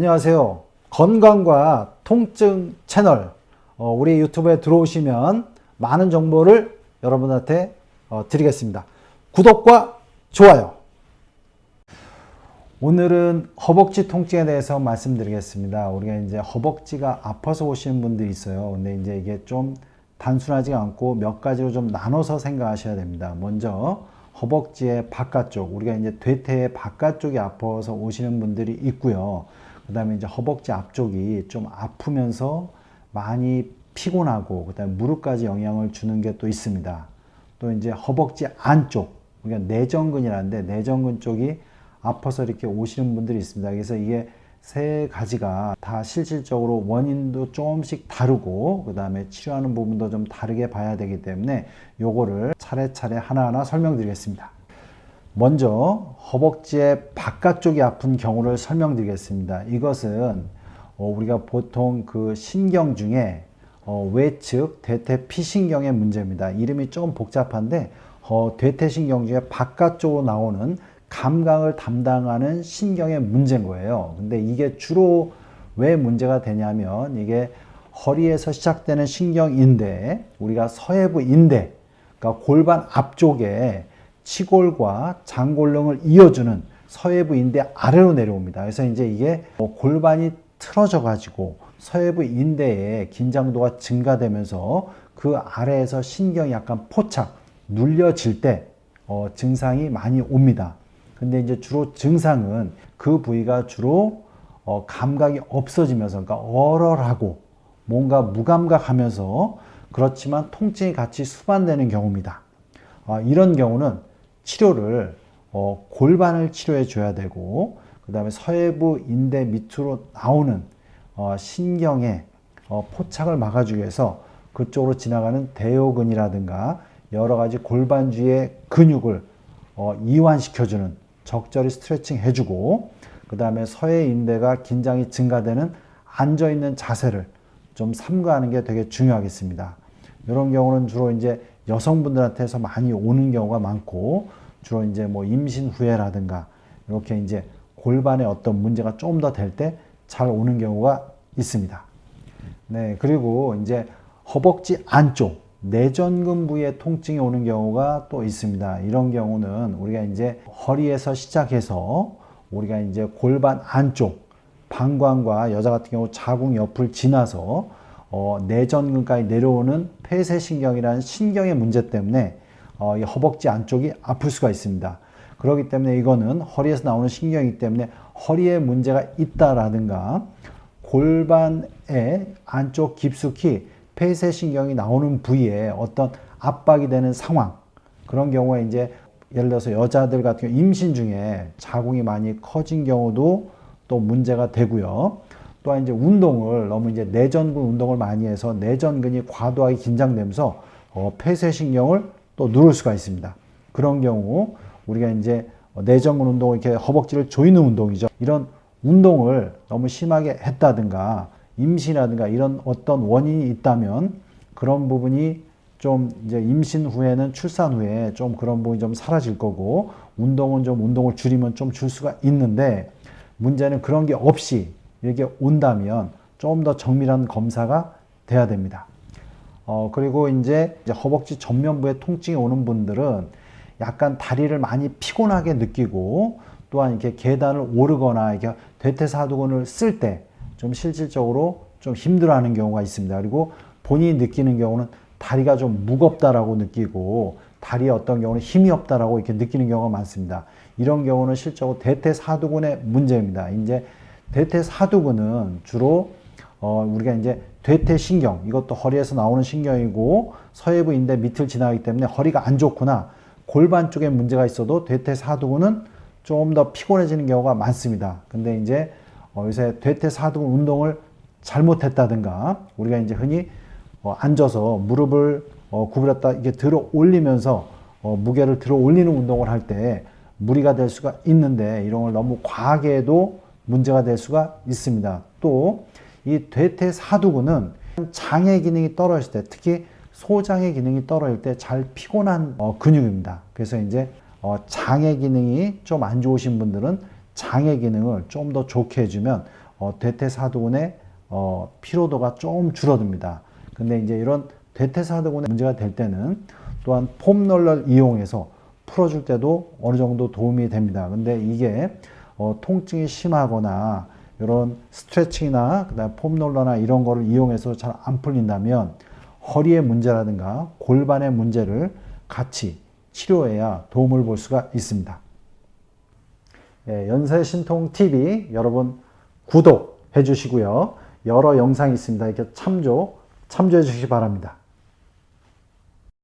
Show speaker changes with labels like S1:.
S1: 안녕하세요. 건강과 통증 채널 우리 유튜브에 들어오시면 많은 정보를 여러분한테 드리겠습니다. 구독과 좋아요. 오늘은 허벅지 통증에 대해서 말씀드리겠습니다. 우리가 이제 허벅지가 아파서 오시는 분들이 있어요. 근데 이제 이게 좀 단순하지가 않고 몇 가지로 좀 나눠서 생각하셔야 됩니다. 먼저 허벅지의 바깥쪽, 우리가 이제 대퇴의 바깥쪽이 아파서 오시는 분들이 있고요. 그 다음에 이제 허벅지 앞쪽이 좀 아프면서 많이 피곤하고, 그 다음에 무릎까지 영향을 주는 게 또 있습니다. 또 이제 허벅지 안쪽, 우리가 내전근이라는데 내전근 쪽이 아파서 이렇게 오시는 분들이 있습니다. 그래서 이게 세 가지가 다 실질적으로 원인도 조금씩 다르고, 그 다음에 치료하는 부분도 좀 다르게 봐야 되기 때문에 요거를 차례차례 하나하나 설명드리겠습니다. 먼저 허벅지의 바깥쪽이 아픈 경우를 설명드리겠습니다. 이것은 우리가 보통 그 신경 중에 외측 대퇴피신경의 문제입니다. 이름이 좀 복잡한데 대퇴신경 중에 바깥쪽으로 나오는 감각을 담당하는 신경의 문제인 거예요. 근데 이게 주로 왜 문제가 되냐면, 이게 허리에서 시작되는 신경인데, 우리가 서해부 인대, 그러니까 골반 앞쪽에 치골과 장골릉을 이어주는 서해부 인대 아래로 내려옵니다. 그래서 이제 이게 골반이 틀어져 가지고 서해부 인대의 긴장도가 증가되면서 그 아래에서 신경이 약간 포착, 눌려질 때 증상이 많이 옵니다. 근데 이제 주로 증상은 그 부위가 주로 감각이 없어지면서, 그러니까 얼얼하고 뭔가 무감각하면서, 그렇지만 통증이 같이 수반되는 경우입니다. 이런 경우는 치료를 골반을 치료해 줘야 되고, 그 다음에 서해부 인대 밑으로 나오는 신경의 포착을 막아주기 위해서 그쪽으로 지나가는 대요근이라든가 여러 가지 골반 주위의 근육을 이완시켜주는, 적절히 스트레칭 해주고, 그 다음에 서해 인대가 긴장이 증가되는 앉아있는 자세를 좀 삼가하는 게 되게 중요하겠습니다. 이런 경우는 주로 이제 여성분들한테서 많이 오는 경우가 많고, 주로 이제 뭐 임신 후에라든가 이렇게 이제 골반에 어떤 문제가 좀 더 될 때 잘 오는 경우가 있습니다. 네, 그리고 이제 허벅지 안쪽 내전근 부위에 통증이 오는 경우가 또 있습니다. 이런 경우는 우리가 이제 허리에서 시작해서 우리가 이제 골반 안쪽 방광과 여자 같은 경우 자궁 옆을 지나서 내전근까지 내려오는 폐쇄신경이라는 신경의 문제 때문에 이 허벅지 안쪽이 아플 수가 있습니다. 그렇기 때문에 이거는 허리에서 나오는 신경이기 때문에 허리에 문제가 있다라든가 골반의 안쪽 깊숙이 폐쇄신경이 나오는 부위에 어떤 압박이 되는 상황, 그런 경우에 이제 예를 들어서 여자들 같은 경우 임신 중에 자궁이 많이 커진 경우도 또 문제가 되고요. 또한 이제 운동을 너무 이제 내전근 운동을 많이 해서 내전근이 과도하게 긴장되면서 폐쇄신경을 또 누를 수가 있습니다. 그런 경우 우리가 이제 내전근 운동을 이렇게 허벅지를 조이는 운동이죠. 이런 운동을 너무 심하게 했다든가 임신이라든가 이런 어떤 원인이 있다면, 그런 부분이 좀 이제 임신 후에는 출산 후에 좀 그런 부분이 좀 사라질 거고, 운동은 좀 운동을 줄이면 좀 줄 수가 있는데, 문제는 그런 게 없이 이렇게 온다면 좀 더 정밀한 검사가 돼야 됩니다. 그리고 이제 허벅지 전면부에 통증이 오는 분들은 약간 다리를 많이 피곤하게 느끼고, 또한 이렇게 계단을 오르거나 이렇게 대퇴사두근을 쓸 때 좀 실질적으로 좀 힘들어하는 경우가 있습니다. 그리고 본인이 느끼는 경우는 다리가 좀 무겁다라고 느끼고, 다리에 어떤 경우는 힘이 없다라고 이렇게 느끼는 경우가 많습니다. 이런 경우는 실제로 대퇴사두근의 문제입니다. 이제 대퇴사두근은 주로 우리가 이제 대퇴신경, 이것도 허리에서 나오는 신경이고 서해부 인대 밑을 지나가기 때문에 허리가 안 좋구나, 골반 쪽에 문제가 있어도 대퇴사두근은 좀 더 피곤해지는 경우가 많습니다. 근데 이제 요새 대퇴사두근 운동을 잘못했다든가, 우리가 이제 흔히 앉아서 무릎을 구부렸다 이게 들어 올리면서 무게를 들어 올리는 운동을 할 때 무리가 될 수가 있는데, 이런 걸 너무 과하게 해도 문제가 될 수가 있습니다. 또 이 대퇴사두근은 장의 기능이 떨어질 때, 특히 소장의 기능이 떨어질 때 잘 피곤한 근육입니다. 그래서 이제 장의 기능이 좀 안 좋으신 분들은 장의 기능을 좀 더 좋게 해주면 대퇴사두근의 피로도가 좀 줄어듭니다. 근데 이제 이런 대퇴사두근의 문제가 될 때는 또한 폼롤러를 이용해서 풀어줄 때도 어느 정도 도움이 됩니다. 근데 이게 통증이 심하거나 이런 스트레칭이나 그다음 폼롤러나 이런 거를 이용해서 잘 안 풀린다면 허리의 문제라든가 골반의 문제를 같이 치료해야 도움을 볼 수가 있습니다. 연세신통TV 여러분 구독해 주시고요. 여러 영상이 있습니다. 이렇게 참조해 주시기 바랍니다.